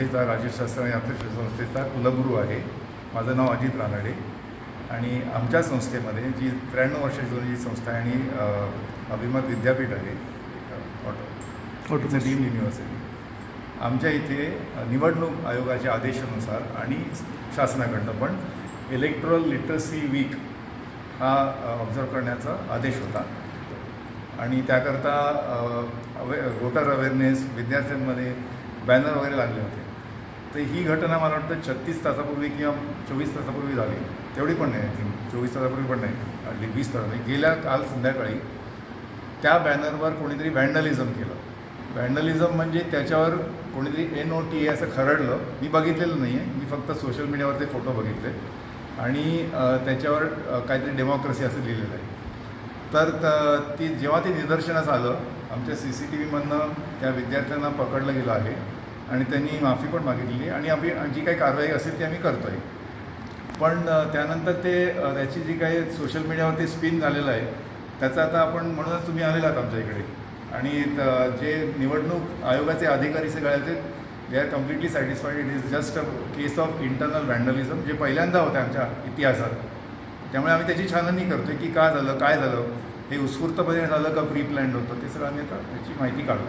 संस्थेचा राजेश शास्त्री अर्थशास्त्र संस्थेचा कुलगुरू आहे। माझं नाव अजित रानडे आणि आमच्या संस्थेमध्ये जी 93 वर्ष जुनी संस्था आहे आणि अभिमत विद्यापीठ आहे, डीम्ड युनिव्हर्सिटी, आमच्या इथे निवडणूक आयोगाच्या आदेशानुसार आणि शासनाकडनं पण इलेक्ट्रल लिटरसी वीक हा ऑब्झर्व करण्याचा आदेश होता आणि त्याकरता वोटर अवेअरनेस विद्यार्थ्यांमध्ये बॅनर वगैरे लागले होते। तर ही घटना मला वाटतं 36 तासापूर्वी किंवा 24 तासापूर्वी झाली, तेवढी पण नाही, आय थिंक 24 तासापूर्वी पण नाही, अगदी 20 तास नाही, गेल्या काल संध्याकाळी त्या बॅनरवर कोणीतरी व्हॅन्डलिझम केलं। व्हॅन्डलिझम म्हणजे त्याच्यावर कोणीतरी NOTA असं खरडलं, मी बघितलेलं नाही आहे, मी फक्त सोशल मीडियावर ते फोटो बघितले आणि त्याच्यावर काहीतरी डेमोक्रेसी असं लिहिलेलं आहे। तर जेव्हा ती निदर्शनास आलं, आमच्या CCTVमधनं त्या विद्यार्थ्यांना पकडलं गेलं आहे आणि त्यांनी माफी पण मागितली आणि आम्ही जी काही कारवाई असेल ती आम्ही करतो आहे। पण त्यानंतर त्याची जी काही सोशल मीडियावरती स्पिन झालेलं आहे त्याचा आता आपण म्हणूनच तुम्ही आलेला आहात आमच्या इकडे आणि जे निवडणूक आयोगाचे अधिकारी सगळे आहेत they are completely satisfied. It is just a case of internal vandalism जे पहिल्यांदा होतं आमच्या इतिहासात, त्यामुळे आम्ही त्याची छाननी करतो की का झालं, काय झालं, हे उत्स्फूर्तपणे झालं का प्री प्लॅन्ड होतं, ते सगळं आम्ही आता त्याची माहिती काढतो।